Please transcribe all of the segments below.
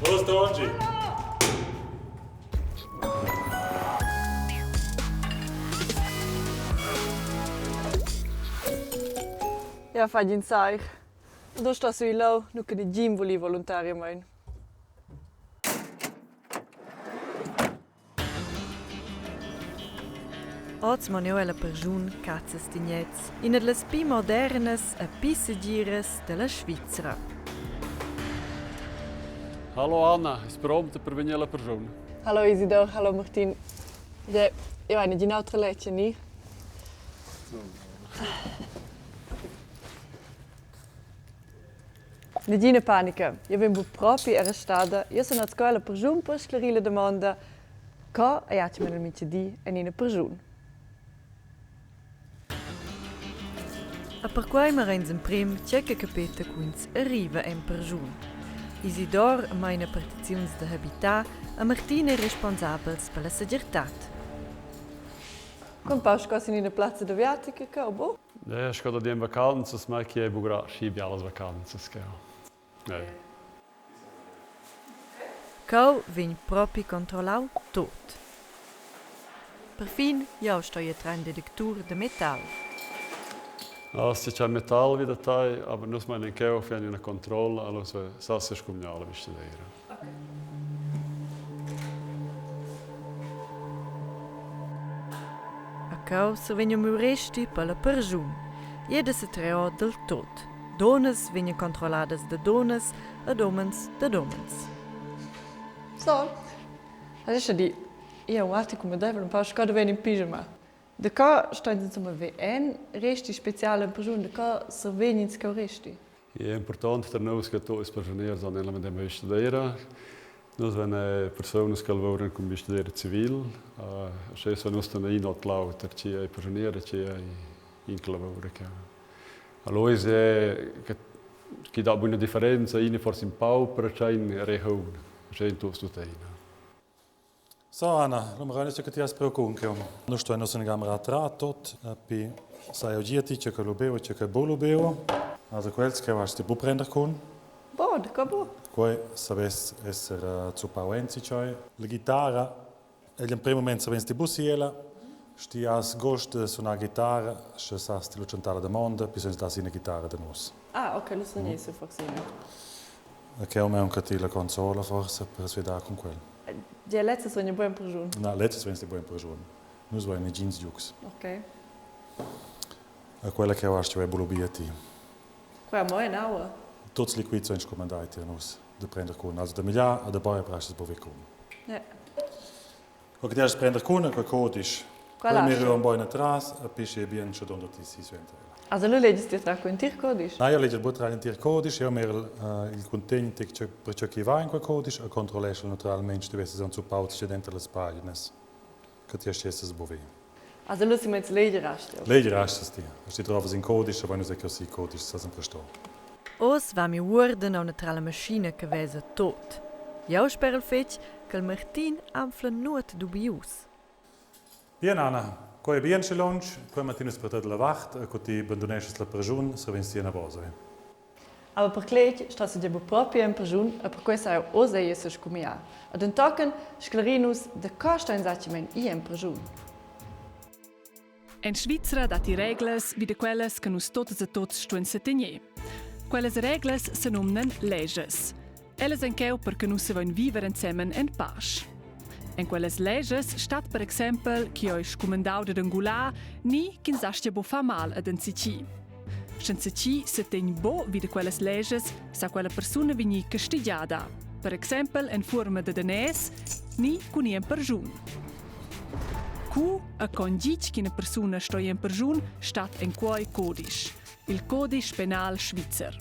Los, Tongi! Ja, fai un saich. Da sta su lau, nu che di gym voli volontariamente. Oz Manuela Perjun cazzas tignets in las pi modernas e pissegiras della Svizzera. Hallo Anna, is pronta per venire alla persona? Hallo Isidor, hallo Martin. Ja, io hai di un'altra lecce, ni? Negina panica. Io vengo proprio arrestata. Io sono a scuola per giun per sclarire la domanda co e ha me amici di e in persona. A per quai marens in prim tjecka capeta quins arriva in Perjun. Isidor meine partizions de habitat a Martina responsabels per la segurtat. Con Paus così in piazza de Viatica, co bo? Ja, ich gehe in Vakanzen, ma ich habe gerade schiebe alles Vakanzen, ja. Co vegn propi controllau tot. Perfin jau sto je tra in detectur de metal. Als je Metall wieder da, aber nur meine Keo für eine Kontrolle, also das ist gut, alle wissen das. A co se vegn muresti per la Perjun. Jede se treo del tot. Donas vegn controlladas de donas, a domens de domens. So. Adesso di io guardi come devo un Paus co de in pyjama. De co sta in zum VN resti speciale persona de co servenins co resti. Je importante ter nou ska to ispersoneer dan helemaal de bestuderen. Dus wenn personen skal worden kom bestuderen civil, se so nos tan in not laut ter ci personeer ci in clavore che. Allora che da buona differenza in forse in pau per c'è in regione, c'è in to stuteina. So, Anna, nu mă rog că ti-ați preocupă. Nu știu, nu sunt gamra tot, pe sai oggi ce că lubeu, ce că bolubeu. Also quels che vas ti bu prender con. Bod, co bo? Coi sabes esser zu pauenzi choi. La chitarra, in primo momento sabes ti busiela. Sti as gost su una chitarra, se sa stilo cantare de monde, poi senza da sine chitarra de nos. Ah, ok, lo so niente forse. Che ho me un cattiva consola forse per sfidare con quel. Die letzte so eine buona persona. Na, letztes wenn sti buon persona. Nus vai ne jeans jux. Ok. Quella che ho asto è bulubiati. Qua mo è naua. Tots liquid sono scomandati a nos de prender con. Also de milia a de baie prastes bove con. Ja. Ok, ti has prender con che codice. Quella. Quel miro un buon atras, a pisce bien che don ti si sente. Also lo leggi ti tra con tir codice. Na, io leggo il botra in tir codice, io mer il contenuto che per ciò che va in quel codice, a controllare naturalmente deve essere su pauze dentro le pagine. Che ti has bove. Also lo si met leggi raste. Leggi rastes ti. Sti trovas in codice, vanno se così codice, sa sempre sto. Os va mi worden au neutrale maschine che vesa tot. Jau sper il fetch che il Martin amfla nuot dubius. Bien, Anna. Coi bien che lunch, coi mattina spertat la wacht, co ti abandonesces la persona, se vensti na base. Aber per kleed sta se de proprio in persona, e per questo è ose esse scomia. Ad un token sclarinus de costa in zacimen in persona. In Svizzera dati regles vide quelles che nus totes e tots stuen se tenir. Quelles regles se nomnen leges. Elles encheu perché nus se voin viver insieme en pace. En quelles leges stat per exempel che oi scomandau de d'angulà ni kin sastia bo fa mal ad enzici. Senzici se tegn bo vide quelles leges sa quella persona vegni castigiada. Per exempel en forma de danès ni con in perjun. Cu a congic che una persona sto in perjun stat en quai codice. Il codice penal svizzer.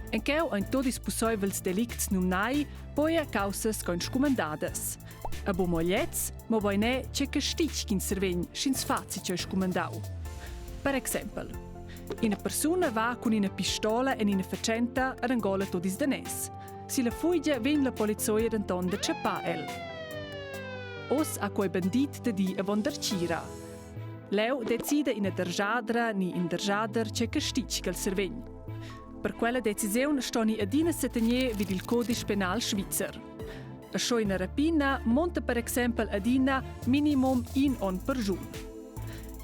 En cheu ein todis possibels delicts numnai poia causas con scomandades. A bo mogliets, mo boi ne c'è castic kin servegn schins fazi c'è scomandau. Per exempel, una persona va con una pistola e una facenta ad angola todis danès. Si la fuiglia ven la polizia d'anton de ceppa el. Os a quei bandit de di a vondarcira. Leu decide in a derjadra ni in derjader c'è castic cal servegn. per quella decisione stoni adina setagnier vid il codice penal svizzer. A scho in rapina monta per esempio adina minimum in on per giorno.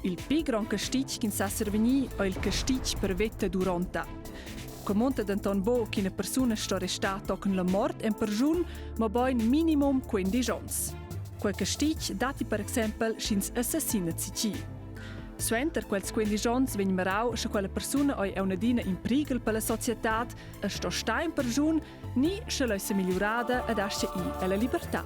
Il più gran castic che sa servini è il castic per vetta duranta. Monta d'Anton Bo che una persona sta restata con la morte in per giorno, ma poi minimum 15 giorni. Quel castic dati per esempio schins assassinati. Suenter quels 15 giorni vegn marau se quella persona è una dina in pericolo per la società e sta in per giorno, ni se lei si migliorata ed asce alla libertà.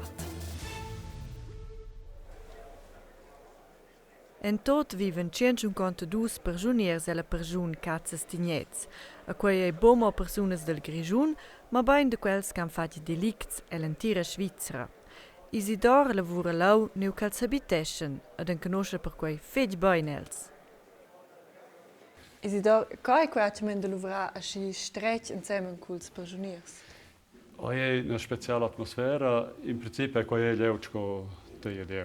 En tot viven 152 prigioniers alla pergiun Cazzas Tignets, a quei ei bomo personas del Grigiun, ma bain de quels che han fatti delicts all'antira Svizzera. Isidor lavora lau neu cals habiteschen, ed en conosce per quei fetg bainels. Isidor, qual è quel de lavora a si stretch insieme con i prigioniers? È una speciale atmosfera, in principio è quella che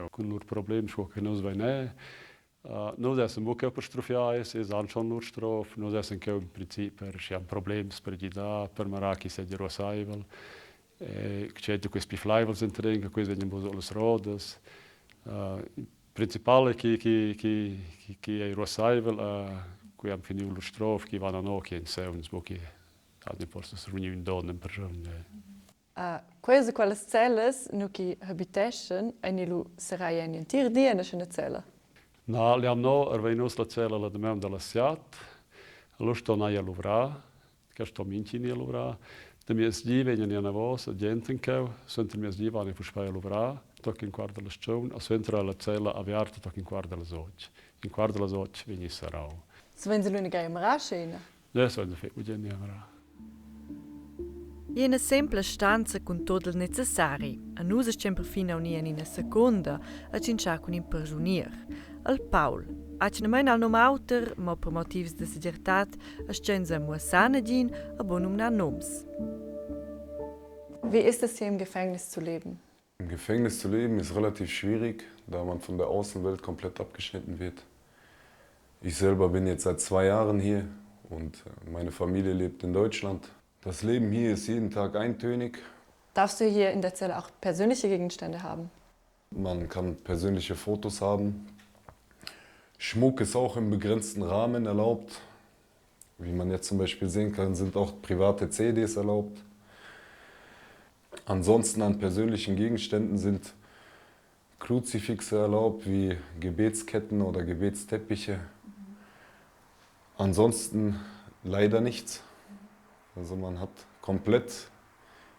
con loro problemi che non vanno. Noi siamo anche per strofiare, se sono anche loro strofi, noi siamo anche in principio per problemi per gli da, per maracchi se di rosaivel. C'è questi flywheels in terreno, questi vengono le rodas. Il principale che è rosaivel, qui hanno finito le strofi, che vanno anche in sevens, che hanno forse riunioni donne per giorni. Quelle celles, nu che habiteschen, e nilu sarai in tir di in una cella. No, le hanno venuto la cella la domenica della Siat, allora sto a lavorare, che sto a lavorare. Da mia zia vengono a voce, gente in cau, senza mia zia vanno a lavorare, tocca in quarto della stagione, e senza la cella aperta tocca in quarto della soggia. In quarto della soggia viene il sarau. Se wenn sie nur eine Marasche. Ja, so in der Fett, wir gehen Jena semple stanza con tutto il necessari, a noi stiamo perfino unien in una seconda a cinciare con un prigionier. Al Paul, a ci non al nome autor, ma per motivi di sicurezza, a scenza muassana din a bonum na noms. Wie ist es hier im Gefängnis zu leben? Im Gefängnis zu leben ist relativ schwierig, da man von der Außenwelt komplett abgeschnitten wird. Ich selber bin jetzt seit 2 Jahren hier und meine Familie lebt in Deutschland. Das Leben hier ist jeden Tag eintönig. Darfst du hier in der Zelle auch persönliche Gegenstände haben? Man kann persönliche Fotos haben. Schmuck ist auch im begrenzten Rahmen erlaubt. Wie man jetzt zum Beispiel sehen kann, sind auch private CDs erlaubt. Ansonsten an persönlichen Gegenständen sind Kruzifixe erlaubt, wie Gebetsketten oder Gebetsteppiche. Ansonsten leider nichts. Also man hat komplett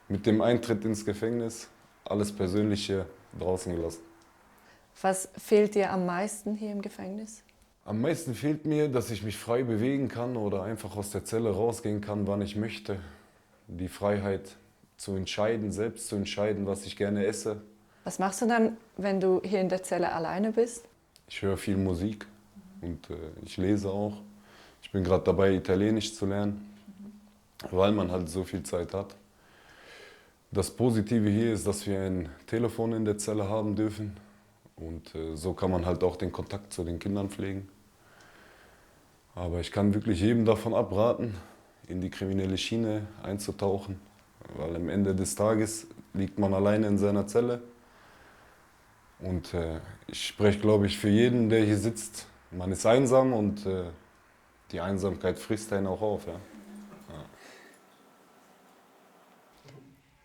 mit dem Eintritt ins Gefängnis alles Persönliche draußen gelassen. Was fehlt dir am meisten hier im Gefängnis? Am meisten fehlt mir, dass ich mich frei bewegen kann oder einfach aus der Zelle rausgehen kann, wann ich möchte. Die Freiheit zu entscheiden, selbst zu entscheiden, was ich gerne esse. Was machst du dann, wenn du hier in der Zelle alleine bist? Ich höre viel Musik und ich lese auch. Ich bin gerade dabei, Italienisch zu lernen, weil man halt so viel Zeit hat. Das Positive hier ist, dass wir ein Telefon in der Zelle haben dürfen und so kann man halt auch den Kontakt zu den Kindern pflegen. Aber ich kann wirklich jedem davon abraten, in die kriminelle Schiene einzutauchen, weil am Ende des Tages liegt man alleine in seiner Zelle. Und ich spreche, glaube ich, für jeden, der hier sitzt, man ist einsam und die Einsamkeit frisst einen auch auf. Ja.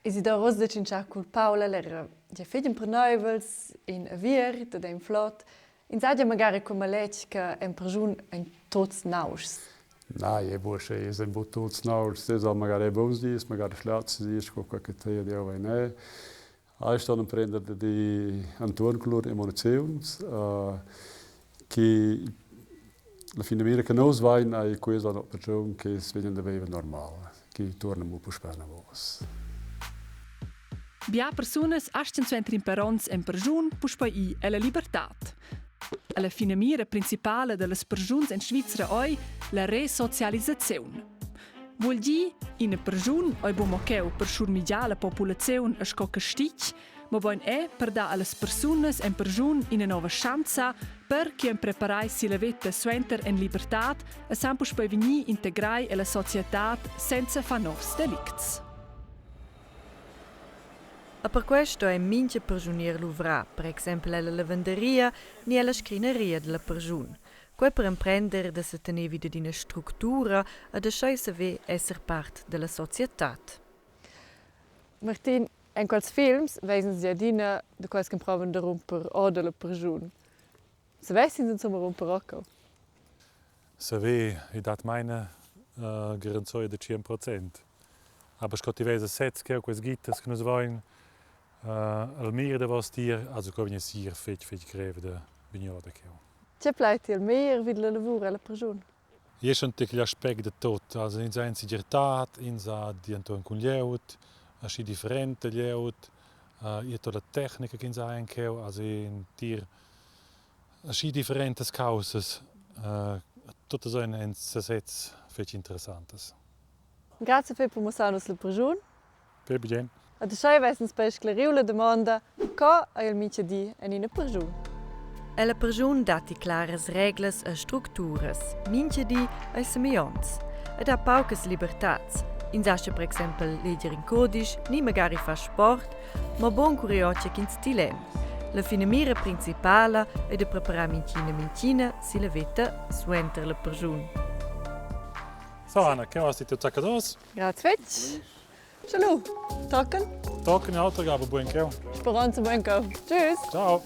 Isidor Rosde cinciar col Paula l'era già fatto in preneuvels, in avier, da in flot. In sagia magari come lec che in prigione in tots naus. Nein, ich muss ein Bututz naus, das haben magari bons dies, magari flats dies, qualche te di ove ne. Hai stanno a prendere di Anton Clur Emotions, che la fine mira che non svain ai questa no persona che svegliano da normale, che tornano un po' spana vos. Bia personas ascen suentri in perons en perjun pus poi I alla libertà. Alla fine mira principale delle perjuns in Svizzera oi la resocializzazione. Vuol dire in perjun oi bomo cheu per schurmigia la popolazione a sco castic, ma buon è per dare alle persone e persone una nuova chance per chi preparai si la vita suenter in libertà e sempre poi venire integrare alla società senza fare nuovi delicti. E per questo è mince prigionier l'uvra, per esempio alla lavanderia né alla scrineria della persona. Quei per imprendere da se tenevi di una struttura e da ciò saver essere parte della società. Martin, in quels films weisen sie adina de quels che proven de romper o della persona. Se weisen sind zum romper occo. Se ve, i dat meine garanzoi de 100%. Aber scott tivesa sets che quels gitters che nos voin al mire de vos tier, also co vigna sir fetch greve de vignoda che. C'è pleit il mehr wie de lavoro alla persona. Hier schon gli aspect de tot, also in sein sigurtat, in sa dianto con lieut, a schi differente lieut, ihr to la tecnica che in sa anche, also in tier a schi differentes causes, tutto so in sets fetch interessantes. Grazie per pomosanos la persona. Per bien. A de schei weisen per sclariu la domanda co a il mice di en una persona. E la persona dati claras reglas e structuras, mince di e semejons. Ed ha paucas libertats. In sasce per esempio leggere in codice, ni magari fa sport, ma buon curioce che in stilem. La finamira principale è di preparare mincina si la vita suenter la persona. So Anna, che hast du zaccados? Grazie fetch. Ciao. Tocken. Tocken in Autogabe, buon keo. Speranza buon co. Tschüss. Ciao.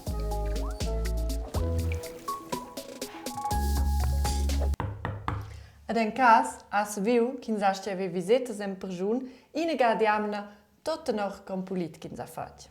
Ad en cas, as viu, kin sasce ave visitas en persona, ina ga diamna, tot noch com polit kin sa faig.